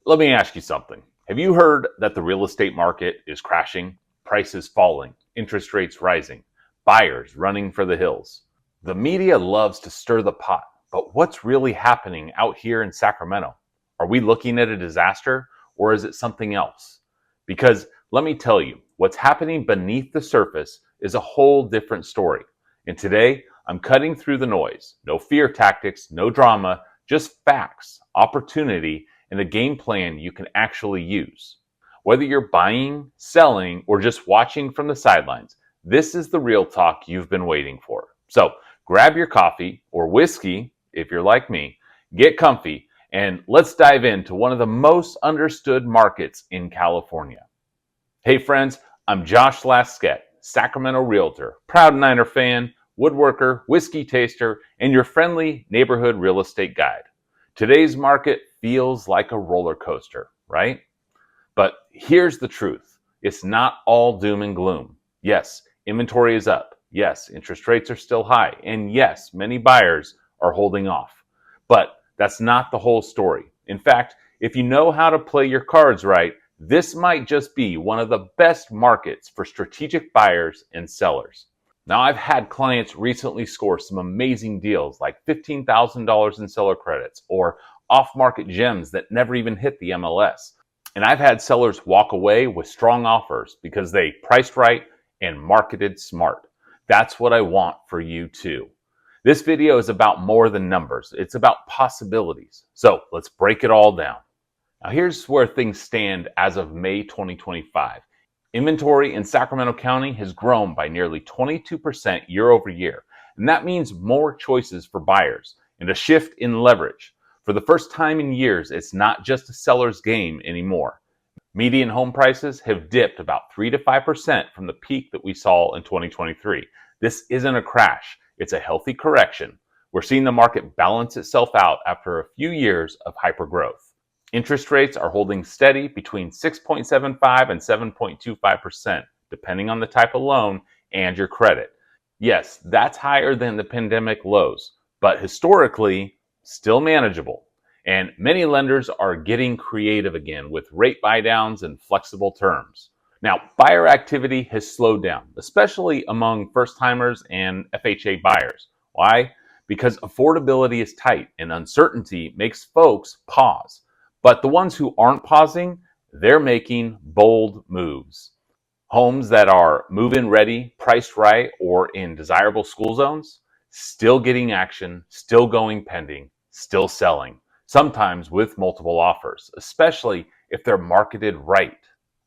Let me ask you something. Have you heard that the real estate market is crashing, prices falling, interest rates rising, buyers running for the hills? The media loves to stir the pot, but what's really happening out here in Sacramento? Are we looking at a disaster, or is it something else? Because let me tell you, what's happening beneath the surface is a whole different story. And today, I'm cutting through the noise. No fear tactics, no drama, just facts, opportunity, and a game plan you can actually use. Whether you're buying, selling, or just watching from the sidelines, this is the real talk you've been waiting for. So grab your coffee or whiskey, if you're like me, get comfy, and let's dive into one of the most understood markets in California. Hey friends, I'm Josh Lasket, Sacramento realtor, proud Niner fan, woodworker, whiskey taster, and your friendly neighborhood real estate guide. Today's market feels like a roller coaster, right? But here's the truth. It's not all doom and gloom. Yes, inventory is up. Yes, interest rates are still high. And yes, many buyers are holding off. But that's not the whole story. In fact, if you know how to play your cards right, this might just be one of the best markets for strategic buyers and sellers. Now, I've had clients recently score some amazing deals like $15,000 in seller credits or off-market gems that never even hit the MLS. And I've had sellers walk away with strong offers because they priced right and marketed smart. That's what I want for you too. This video is about more than numbers. It's about possibilities. So let's break it all down. Now here's where things stand as of May 2025. Inventory in Sacramento County has grown by nearly 22% year over year. And that means more choices for buyers and a shift in leverage. For the first time in years, it's not just a seller's game anymore. Median home prices have dipped about 3 to 5% from the peak that we saw in 2023. This isn't a crash, it's a healthy correction. We're seeing the market balance itself out after a few years of hypergrowth. Interest rates are holding steady between 6.75 and 7.25%, depending on the type of loan and your credit. Yes, that's higher than the pandemic lows, but historically, still manageable. And many lenders are getting creative again with rate buydowns and flexible terms. Now, buyer activity has slowed down, especially among first-timers and FHA buyers. Why? Because affordability is tight and uncertainty makes folks pause. But the ones who aren't pausing, they're making bold moves. Homes that are move-in ready, priced right, or in desirable school zones, still getting action, still going pending, still selling, sometimes with multiple offers, especially if they're marketed right.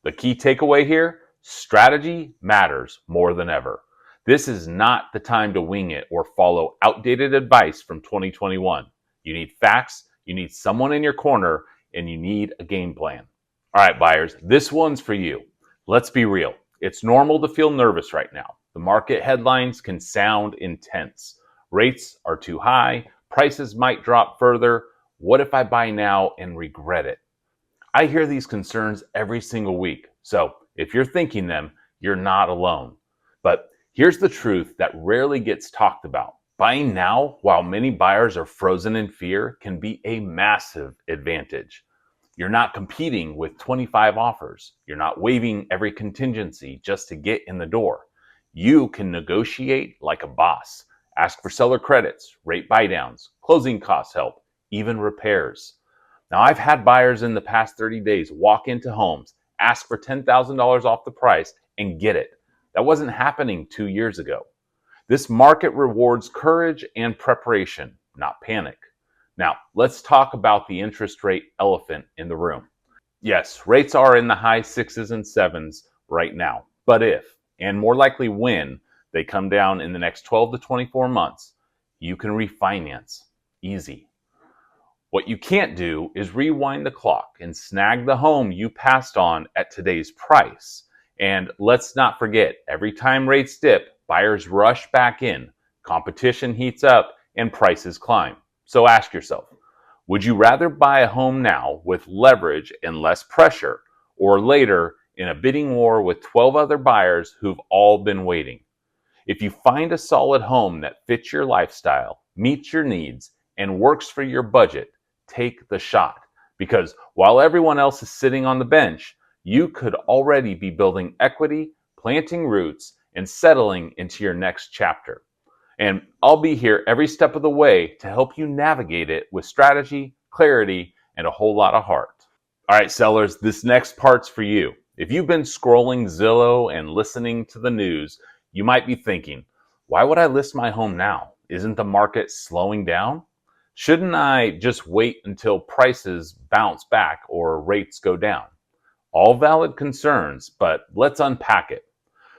The key takeaway here, strategy matters more than ever. This is not the time to wing it or follow outdated advice from 2021. You need facts, you need someone in your corner, and you need a game plan. All right, buyers, this one's for you. Let's be real. It's normal to feel nervous right now. The market headlines can sound intense. Rates are too high. Prices might drop further. What if I buy now and regret it? I hear these concerns every single week. So if you're thinking them, you're not alone. But here's the truth that rarely gets talked about. Buying now while many buyers are frozen in fear can be a massive advantage. You're not competing with 25 offers. You're not waiving every contingency just to get in the door. You can negotiate like a boss. Ask for seller credits, rate buydowns, closing costs help, even repairs. Now, I've had buyers in the past 30 days walk into homes, ask for $10,000 off the price, and get it. That wasn't happening 2 years ago. This market rewards courage and preparation, not panic. Now, let's talk about the interest rate elephant in the room. Yes, rates are in the high 6s and 7s right now. But if, and more likely when, they come down in the next 12 to 24 months, you can refinance. Easy. What you can't do is rewind the clock and snag the home you passed on at today's price. And let's not forget, every time rates dip, buyers rush back in, competition heats up, and prices climb. So ask yourself, would you rather buy a home now with leverage and less pressure, or later in a bidding war with 12 other buyers who've all been waiting? If you find a solid home that fits your lifestyle, meets your needs, and works for your budget, take the shot. Because while everyone else is sitting on the bench, you could already be building equity, planting roots, and settling into your next chapter. And I'll be here every step of the way to help you navigate it with strategy, clarity, and a whole lot of heart. All right, sellers, this next part's for you. If you've been scrolling Zillow and listening to the news, you might be thinking, why would I list my home now? Isn't the market slowing down? Shouldn't I just wait until prices bounce back or rates go down? All valid concerns, but let's unpack it.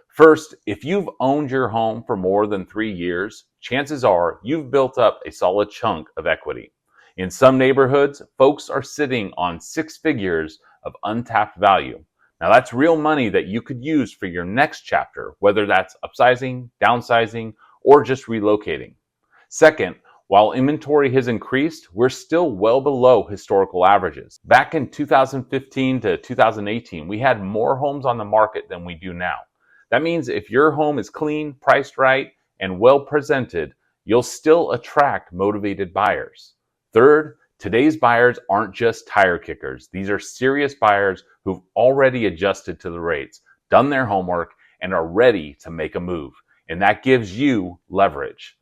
First, if you've owned your home for more than 3 years, chances are you've built up a solid chunk of equity. In some neighborhoods, folks are sitting on 6 figures of untapped value. Now that's real money that you could use for your next chapter, whether that's upsizing, downsizing, or just relocating. Second, while inventory has increased, we're still well below historical averages. Back in 2015 to 2018, we had more homes on the market than we do now. That means if your home is clean, priced right, and well presented, you'll still attract motivated buyers. Third, today's buyers aren't just tire kickers. These are serious buyers who've already adjusted to the rates, done their homework, and are ready to make a move. And that gives you leverage.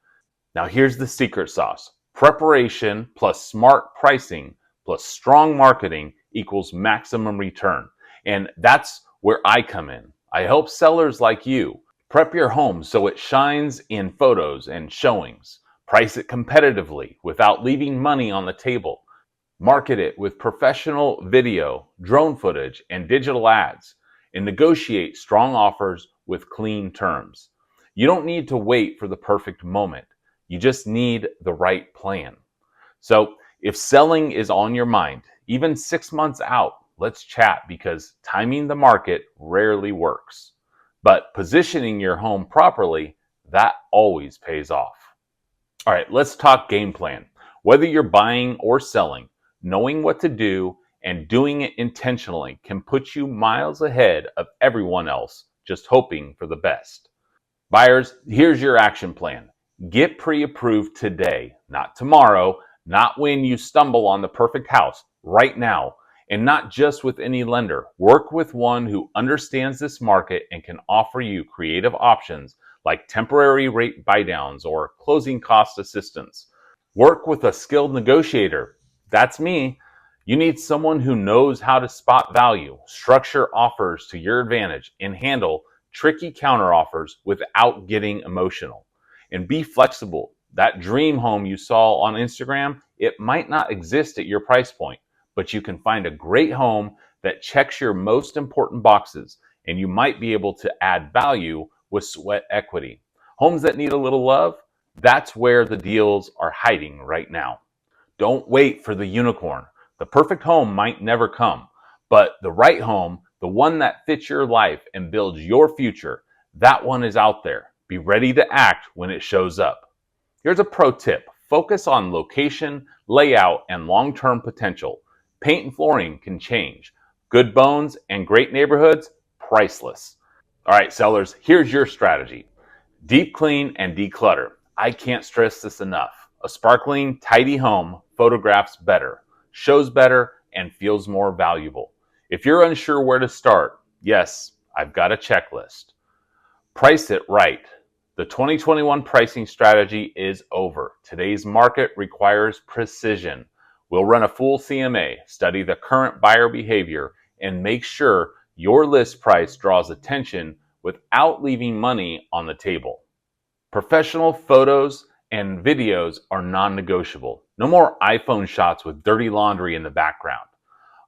Now here's the secret sauce. Preparation plus smart pricing plus strong marketing equals maximum return. And that's where I come in. I help sellers like you prep your home so it shines in photos and showings. Price it competitively without leaving money on the table. Market it with professional video, drone footage, and digital ads. And negotiate strong offers with clean terms. You don't need to wait for the perfect moment. You just need the right plan. So if selling is on your mind, even 6 months out, let's chat because timing the market rarely works. But positioning your home properly, that always pays off. All right, let's talk game plan. Whether you're buying or selling, knowing what to do and doing it intentionally can put you miles ahead of everyone else just hoping for the best. Buyers, here's your action plan. Get pre-approved today, not tomorrow, not when you stumble on the perfect house, right now. And not just with any lender. Work with one who understands this market and can offer you creative options like temporary rate buydowns or closing cost assistance. Work with a skilled negotiator. That's me. You need someone who knows how to spot value, structure offers to your advantage, and handle tricky counteroffers without getting emotional. And be flexible. That dream home you saw on Instagram, it might not exist at your price point, but you can find a great home that checks your most important boxes, and you might be able to add value with sweat equity. Homes that need a little love, that's where the deals are hiding right now. Don't wait for the unicorn. The perfect home might never come, but the right home, the one that fits your life and builds your future, that one is out there. Be ready to act when it shows up. Here's a pro tip. Focus on location, layout, and long-term potential. Paint and flooring can change. Good bones and great neighborhoods, priceless. All right, sellers, here's your strategy. Deep clean and declutter. I can't stress this enough. A sparkling, tidy home photographs better, shows better, and feels more valuable. If you're unsure where to start, yes, I've got a checklist. Price it right. The 2021 pricing strategy is over. Today's market requires precision. We'll run a full CMA, study the current buyer behavior, and make sure your list price draws attention without leaving money on the table. Professional photos and videos are non-negotiable. No more iPhone shots with dirty laundry in the background.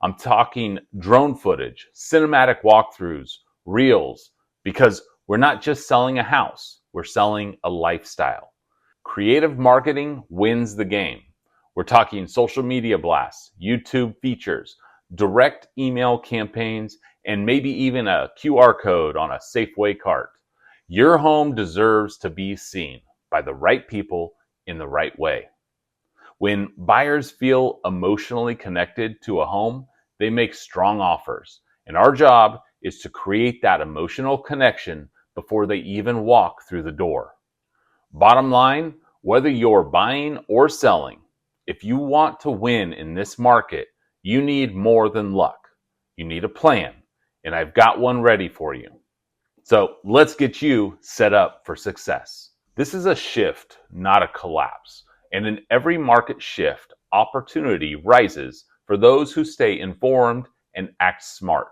I'm talking drone footage, cinematic walkthroughs, reels, because we're not just selling a house, we're selling a lifestyle. Creative marketing wins the game. We're talking social media blasts, YouTube features, direct email campaigns, and maybe even a QR code on a Safeway cart. Your home deserves to be seen by the right people in the right way. When buyers feel emotionally connected to a home, they make strong offers. And our job is to create that emotional connection before they even walk through the door. Bottom line, whether you're buying or selling, if you want to win in this market, You need more than luck. You need a plan, and I've got one ready for you. So let's get you set up for success. This is a shift, not a collapse. And in every market shift, opportunity rises for those who stay informed and act smart.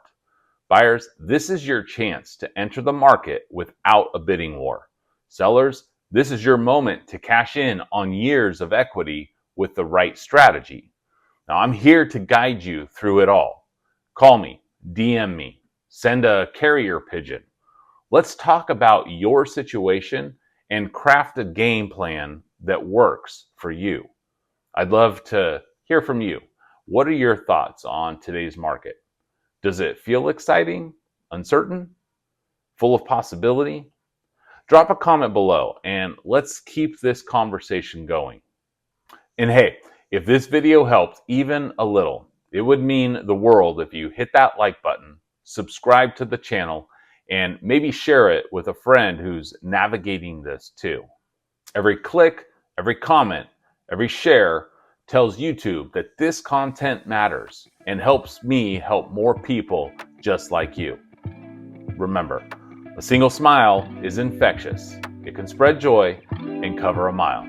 Buyers, this is your chance to enter the market without a bidding war. Sellers, this is your moment to cash in on years of equity with the right strategy. Now, I'm here to guide you through it all. Call me, DM me, send a carrier pigeon. Let's talk about your situation and craft a game plan that works for you. I'd love to hear from you. What are your thoughts on today's market? Does it feel exciting, uncertain, full of possibility? Drop a comment below and let's keep this conversation going. And hey, if this video helped even a little, it would mean the world if you hit that like button, subscribe to the channel, and maybe share it with a friend who's navigating this too. Every click, every comment, every share tells YouTube that this content matters and helps me help more people just like you. Remember, a single smile is infectious. It can spread joy and cover a mile.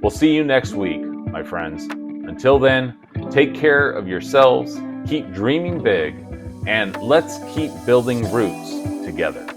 We'll see you next week, my friends. Until then, take care of yourselves, keep dreaming big, and let's keep building roots together.